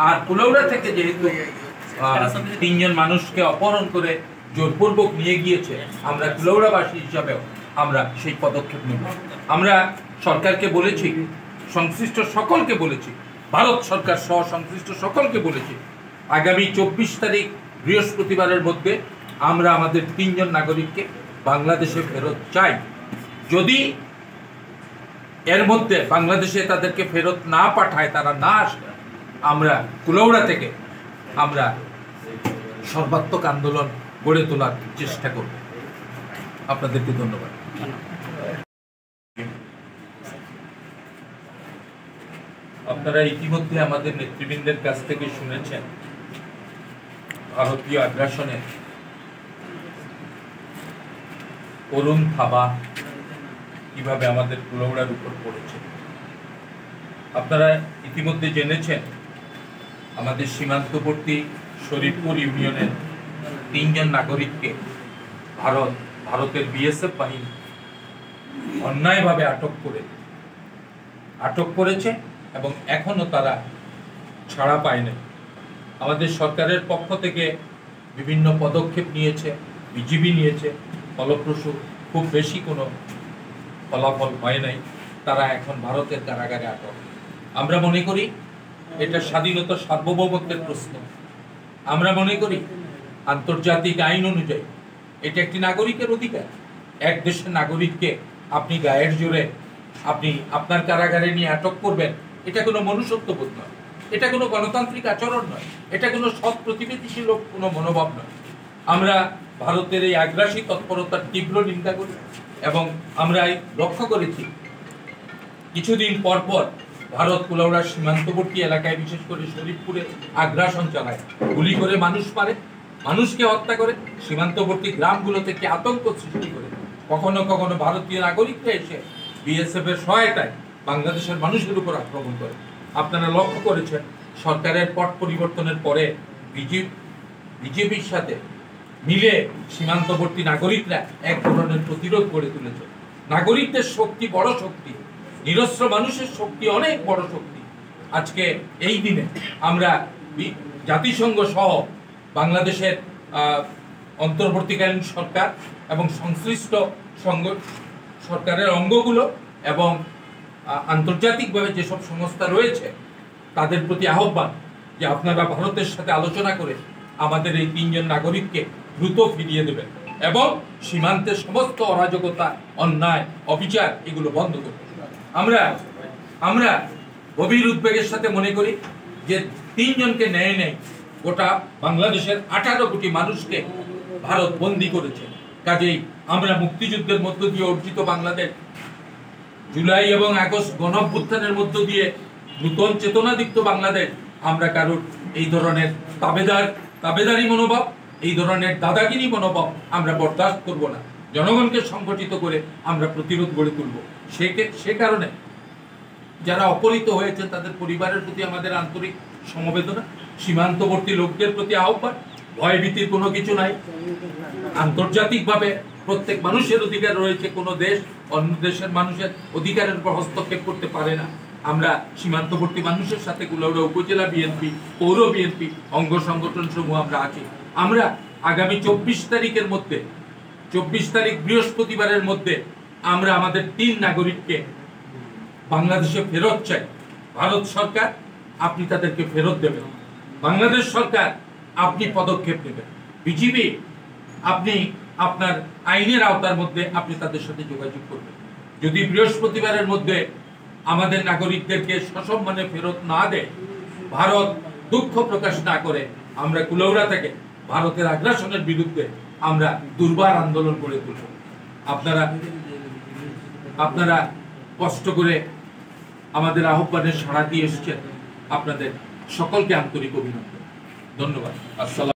আর কুলাউড়া থেকে যেহেতু 3 জন মানুষকে অপহরণ করে জোরপূর্বক নিয়ে গিয়েছে, আমরা কুলাউড়াবাসী হিসাবেও আমরা সেই পদক্ষেপ নেব। আমরা সরকারকে বলেছি, সংশ্লিষ্ট সকলকে বলেছি, ভারত সরকার সহ সংশ্লিষ্ট সকলকে বলেছি, আগামী 24 তারিখ বৃহস্পতিবারের মধ্যে আমরা আমাদের 3 জন নাগরিককে বাংলাদেশে ফেরত চাই। যদি এর মধ্যে বাংলাদেশে তাদেরকে ফেরত না পাঠায়, তারা না আসে, আমরা কুলাউড়া থেকে আমরা সর্বাত্মক আন্দোলন গড়ে তোলার চেষ্টা করব। আপনাদেরকে ধন্যবাদ। আপনারা ইতিমধ্যে আমাদের নেতৃবৃন্দের কাছ থেকে শুনেছেন ভারতীয় আগ্রাসনে করুণ থাবা কিভাবে আমাদের কুলাউড়ার উপর পড়েছে। আপনারা ইতিমধ্যে জেনেছেন আমাদের সীমান্তবর্তী শরীফপুর ইউনিয়নের 3 জন নাগরিককে ভারতের বিএসএফ বাহিনী অন্যায়ভাবে আটক করেছে এবং এখনো তারা ছাড়া পায় না। আমাদের সরকারের পক্ষ থেকে বিভিন্ন পদক্ষেপ নিয়েছে, বিজিবি নিয়েছে, ফলপ্রসূ খুব বেশি কোনো ফলাফল হয় নাই। তারা এখন ভারতের কারাগারে আটক। আমরা মনে করি এটা স্বাধীনতা সার্বভৌমত্বের প্রশ্ন। আমরা মনে করি আন্তর্জাতিক আইন অনুযায়ী এটা একটি নাগরিকের অধিকার। এক দেশের নাগরিককে আপনি গায়ের জোরে আপনি আপনার কারাগারে নিয়ে আটক করবেন, এটা কোনো মনুষ্যত্ববোধ নয়, এটা কোনো গণতান্ত্রিক আচরণ নয়, এটা কোনো সৎ প্রতিবেদনশীল কোনো মনোভাব নয়। আমরা ভারতের এই আগ্রাসী তৎপরতার তীব্র নিন্দা করি এবং আমরা লক্ষ্য করেছি কিছুদিন পর পর ভারত কুলাউড়ার সীমান্তবর্তী এলাকায়, বিশেষ করে শরীফপুরে আগ্রাসন চালায়, গুলি করে মানুষ মারে, মানুষকে হত্যা করে, সীমান্তবর্তী গ্রামগুলো থেকে আতঙ্ক সৃষ্টি করে। কখনো কখনো ভারতীয় নাগরিকরা এসে বিএসএফ এর সহায়তায় বাংলাদেশের মানুষের উপর আক্রমণ করে। আপনারা লক্ষ্য করেছেন সরকারের পট পরিবর্তনের পরে বিজেপির সাথে মিলে সীমান্তবর্তী নাগরিকরা এক ধরনের প্রতিরোধ গড়ে তুলেছে। নাগরিকদের শক্তি বড় শক্তি, নিরস্ত্র মানুষের শক্তি অনেক বড় শক্তি। আজকে এই দিনে আমরা জাতিসংঘ সহ বাংলাদেশের অন্তর্বর্তীকালীন সরকার এবং সংশ্লিষ্ট সরকারের অঙ্গগুলো এবং আন্তর্জাতিকভাবে যেসব সংস্থা রয়েছে তাদের প্রতি আহ্বান যে আপনারা ভারতের সাথে আলোচনা করে আমাদের এই 3 জন নাগরিককে দ্রুত ফিরিয়ে দেবেন এবং সীমান্তের সমস্ত অরাজকতা, অন্যায়, অবিচার এগুলো বন্ধ করবেন। আমরা গভীর উদ্বেগের সাথে মনে করি যে 3 জনকে নেয় গোটা বাংলাদেশের 18 কোটি মানুষকে ভারত বন্দী করেছে। কাজেই আমরা মুক্তিযুদ্ধের মধ্য দিয়ে অর্জিত বাংলাদেশ, জুলাই এবং আগস্ট গণঅভ্যুত্থানের মধ্য দিয়ে নূতন চেতনাদীপ্ত বাংলাদেশ, আমরা কারোর এই ধরনের তাবেদারি মনোভাব, এই ধরনের দাদাগিরি মনোভাব আমরা বরদাস্ত করব না। জনগণকে সংগঠিত করে আমরা প্রতিরোধ গড়ে তুলব। সে কারণে যারা অপহৃত হয়েছে তাদের পরিবারের প্রতি আমাদের আন্তরিক সমবেদনা, সীমান্তবর্তী লোকদের প্রতি আহ্বান, ভয়ভীতির কোনো কিছু নাই। আন্তর্জাতিকভাবে প্রত্যেক মানুষের অধিকার রয়েছে, কোনো দেশ অন্য দেশের মানুষের অধিকারের উপর হস্তক্ষেপ করতে পারে না। আমরা সীমান্তবর্তী মানুষের সাথে কুলাউড়া উপজেলা বিএনপি, পৌর বিএনপি, অঙ্গ সংগঠন সমূহ আমরা আছি। আমরা আগামী 24 তারিখের মধ্যে, 24 তারিখ বৃহস্পতিবারের মধ্যে আমরা আমাদের 3 নাগরিককে বাংলাদেশে ফেরত চাই। ভারত সরকার আপনি তাদেরকে ফেরত দেবেন, বাংলাদেশ সরকার আপনি পদক্ষেপ নেবেন, বিজিবি আপনি আপনার আইনের আওতার মধ্যে আপনি তাদের সাথে যোগাযোগ করবেন। যদি বৃহস্পতিবারের মধ্যে আমাদের নাগরিকদেরকে সসম্মানে ফেরত না দেয়, ভারত দুঃখ প্রকাশ না করে, আমরা কুলাউড়া থেকে ভারতের আগ্রাসনের বিরুদ্ধে আমরা দুর্বার আন্দোলন গড়ে তুলব। আপনারা কষ্ট করে আমাদের আহ্বানের সাড়া দিয়ে এসেছেন, আপনাদের সকলকে আন্তরিক অভিনন্দন, ধন্যবাদ। আসসালাম।